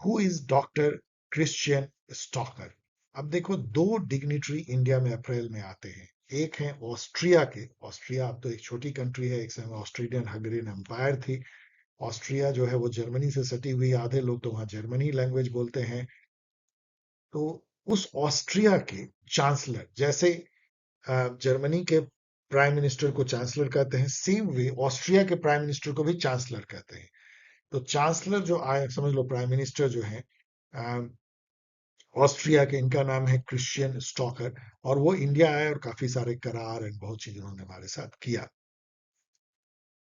Who is doctor Christian stalker? अब देखो, दो डिग्निटरी इंडिया में अप्रैल में आते हैं। एक है ऑस्ट्रिया के। ऑस्ट्रिया अब तो एक छोटी कंट्री है, एक समय ऑस्ट्रेलियन हंगेरियन एम्पायर थी। ऑस्ट्रिया जो है वो जर्मनी से सटी हुई, आधे लोग तो वहां जर्मनी लैंग्वेज बोलते हैं। तो उस ऑस्ट्रिया के चांसलर, जैसे जर्मनी के प्राइम मिनिस्टर को चांसलर कहते हैं, सेम वे ऑस्ट्रिया के प्राइम मिनिस्टर को भी चांसलर कहते हैं। तो चांसलर जो आए, समझ लो प्राइम मिनिस्टर जो है ऑस्ट्रिया के, इनका नाम है क्रिश्चियन स्टॉकर। और वो इंडिया आए और काफी सारे करार एंड बहुत चीजें उन्होंने हमारे साथ किया।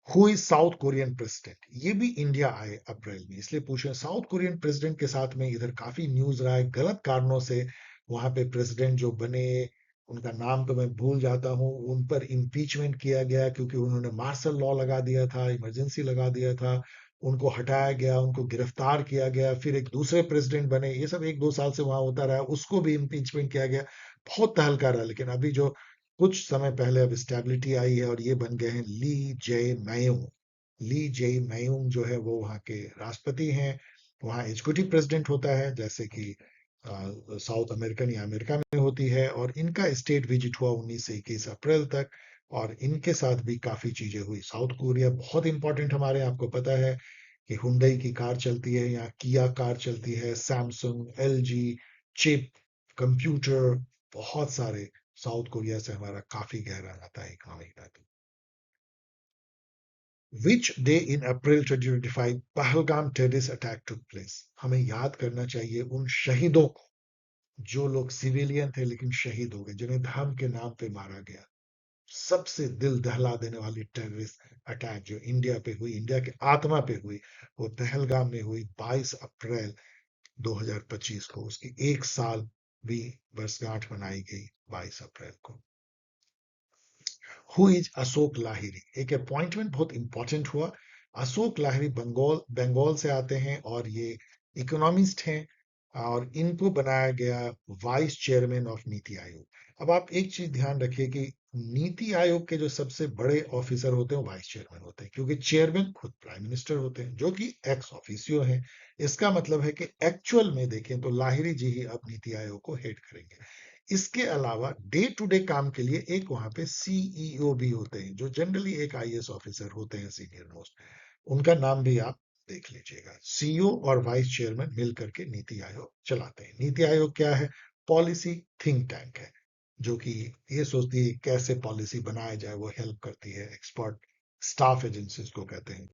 Who is south Korean president? ये भी इंडिया आए अप्रैल में, इसलिए पूछे। साउथ कोरियन प्रेसिडेंट के साथ में इधर काफी न्यूज रहा है, गलत कारणों से वहां पे प्रेसिडेंट जो बने, उनका नाम तो मैं भूल जाता हूं, उन पर इम्पीचमेंट किया गया क्योंकि उन्होंने मार्शल लॉ लगा दिया था, इमरजेंसी लगा दिया था। उनको हटाया गया, उनको गिरफ्तार किया गया, फिर एक दूसरे प्रेसिडेंट बने। ये सब 1-2 साल से वहां होता रहा, उसको भी इम्पीचमेंट किया गया। बहुत तहलका रहा। लेकिन अभी जो कुछ समय पहले अब स्टेबिलिटी आई है और ये बन गए हैं ली जे मयूंग। ली जे मयूंग जो है वो वहाँ के राष्ट्रपति हैं। वहाँ एग्जीक्यूटिव प्रेसिडेंट होता है, जैसे कि साउथ अमेरिकन या अमेरिका में होती है। और इनका स्टेट विजिट हुआ 19 से 21 अप्रैल तक। और इनके साथ भी काफी चीजें हुई। साउथ कोरिया बहुत इंपॉर्टेंट हमारे, आपको पता है कि हुंडई की कार चलती है यहाँ, किया कार चलती है, सैमसंग, एलजी, चिप, कंप्यूटर, बहुत सारे साउथ कोरिया से हमारा काफी गहरा नाता है इकोनॉमिक नाता। Which day in April 2025 Pahalgam terrorist attack took place? हमें याद करना चाहिए उन शहीदों को, जो लोग सिविलियन थे लेकिन शहीद हो गए, जिन्हें धर्म के नाम पे मारा गया। सबसे दिल दहला देने वाली टेररिस्ट अटैक जो इंडिया पे हुई, इंडिया के आत्मा पे हुई, वो पहलगाम में हुई 22 अप्रैल 2025 को। उसकी 1 साल भी वर्षगांठ मनाई गई 22 अप्रैल को। Who is Ashok Lahiri? एक अपॉइंटमेंट बहुत इंपॉर्टेंट हुआ। अशोक लाहिरी बंगाल बंगाल से आते हैं और ये इकोनॉमिस्ट हैं। और इनको बनाया गया vice chairman of NITI Aayog. अब आप एक चीज ध्यान रखिए कि नीति आयोग के जो सबसे बड़े ऑफिसर होते हैं वाइस चेयरमैन होते हैं, क्योंकि चेयरमैन खुद प्राइम मिनिस्टर होते हैं, जो कि एक्स ऑफिसियो हैं। इसका मतलब है कि एक्चुअल में देखें तो लाहिरी जी ही अब नीति आयोग को हेड करेंगे। इसके अलावा डे टू डे काम के लिए एक वहां पे सीईओ भी होते हैं, जो जनरली एक आईएएस ऑफिसर होते हैं, सीनियर मोस्ट। उनका नाम भी आप देख लीजिएगा। सीईओ और वाइस चेयरमैन मिलकर के नीति आयोग चलाते हैं। नीति आयोग क्या है? पॉलिसी थिंक टैंक है, जो कि ये सोचती है कैसे पॉलिसी बनाया जाए, वो हेल्प करती है। एक्सपर्ट स्टाफ एजेंसीज को कहते हैं।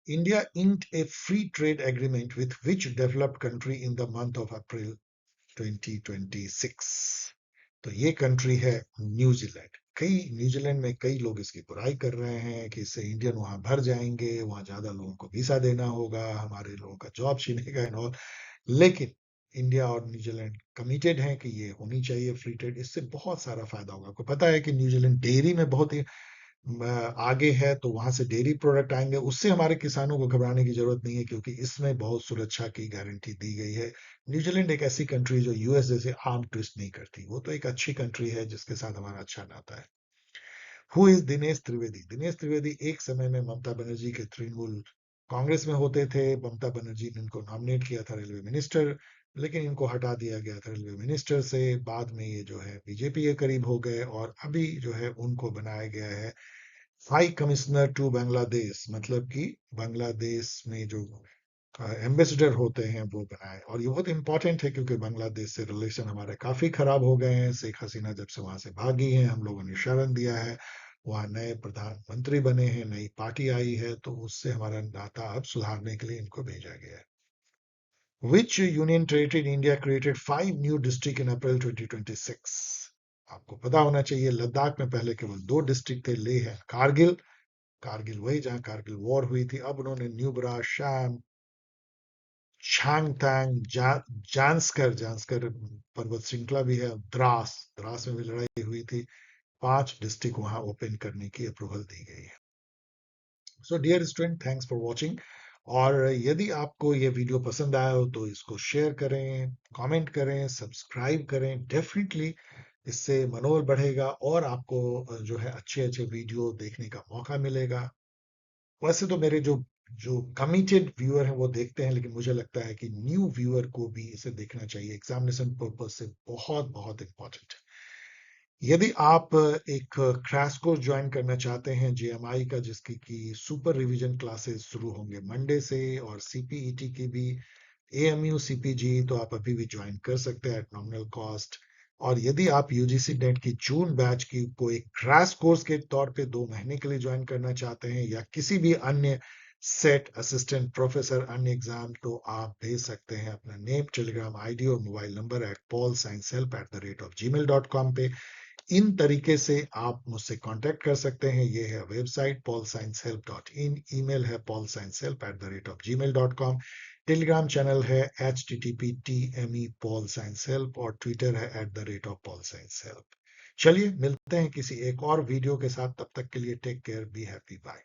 India inked a free trade agreement with which developed country in the month of April 2026? तो ये कंट्री है न्यूजीलैंड। न्यूजीलैंड में कई लोग इसकी बुराई कर रहे हैं कि इससे इंडियन वहां भर जाएंगे, वहां ज्यादा लोगों को वीसा देना होगा, हमारे लोगों का जॉब छीनेगा एंड ऑल। लेकिन इंडिया और न्यूजीलैंड कमिटेड हैं कि ये होनी चाहिए फ्री ट्रेड। इससे बहुत सारा फायदा होगा। आपको पता है कि न्यूजीलैंड डेयरी में बहुत ही आगे है, तो वहां से डेयरी प्रोडक्ट आएंगे। उससे हमारे किसानों को घबराने की जरूरत नहीं है, क्योंकि इसमें बहुत सुरक्षा की गारंटी दी गई है। न्यूजीलैंड एक ऐसी कंट्री जो यूएस जैसे आर्म ट्विस्ट नहीं करती, वो तो एक अच्छी कंट्री है जिसके साथ हमारा अच्छा नाता है। Who is Dinesh Trivedi? दिनेश त्रिवेदी एक समय में ममता बनर्जी के तृणमूल कांग्रेस में होते थे। ममता बनर्जी ने इनको नॉमिनेट किया था रेलवे मिनिस्टर, लेकिन इनको हटा दिया गया था रेलवे मिनिस्टर से। बाद में ये जो है बीजेपी के करीब हो गए, और अभी जो है उनको बनाया गया है हाई कमिश्नर टू बांग्लादेश, मतलब कि बांग्लादेश में जो एम्बेसडर होते हैं वो बनाए। और ये बहुत इंपॉर्टेंट है, क्योंकि बांग्लादेश से रिलेशन हमारे काफी खराब हो गए हैं। शेख हसीना जब से वहां से भागी हैं, हम लोगों ने शरण दिया है। वहां नए प्रधानमंत्री बने हैं, नई पार्टी आई है, तो उससे हमारा नाता अब सुधारने के लिए इनको भेजा गया है। Which union territory in India created 5 new district in April 2026? आपको पता होना चाहिए लद्दाख में पहले केवल 2 डिस्ट्रिक्ट थे, लेह है कारगिल। कारगिल वही जहां कारगिल वॉर हुई थी। अब उन्होंने न्यूब्रा, शाम, छांगथांग, जानस्कर पर्वत श्रृंखला भी है, द्रास द्रास में भी लड़ाई हुई थी। 5 डिस्ट्रिक्ट वहां ओपन करने की अप्रूवल दी गई है। So dear student, thanks for watching. और यदि आपको ये वीडियो पसंद आया हो तो इसको शेयर करें, कमेंट करें, सब्सक्राइब करें। डेफिनेटली इससे मनोबल बढ़ेगा और आपको जो है अच्छे अच्छे वीडियो देखने का मौका मिलेगा। वैसे तो मेरे जो जो कमिटेड व्यूअर हैं वो देखते हैं, लेकिन मुझे लगता है कि न्यू व्यूअर को भी इसे देखना चाहिए। एग्जामिनेशन पर्पज से बहुत बहुत इंपॉर्टेंट है। यदि आप एक क्रैश कोर्स ज्वाइन करना चाहते हैं जेएमआई का, जिसकी की सुपर रिवीजन क्लासेस शुरू होंगे मंडे से, और सीपीईटी की भी, एएमयू सीपीजी, तो आप अभी भी ज्वाइन कर सकते हैं एट नॉमिनल कॉस्ट। और यदि आप यूजीसी नेट की जून बैच की को एक क्रैश कोर्स के तौर पे 2 महीने के लिए ज्वाइन करना चाहते हैं, या किसी भी अन्य सेट, असिस्टेंट प्रोफेसर, अन्य एग्जाम, तो आप भेज सकते हैं अपना नेम, टेलीग्राम आईडी और मोबाइल नंबर एट paulsciencehelp@gmail.com पे। इन तरीके से आप मुझसे कांटेक्ट कर सकते हैं। ये है वेबसाइट paulsciencehelp.in, ईमेल है paulsciencehelp@gmail.com, टेलीग्राम चैनल है http://tme paulsciencehelp, और ट्विटर है @paulsciencehelp। चलिए मिलते हैं किसी एक और वीडियो के साथ, तब तक के लिए take care, be happy, bye.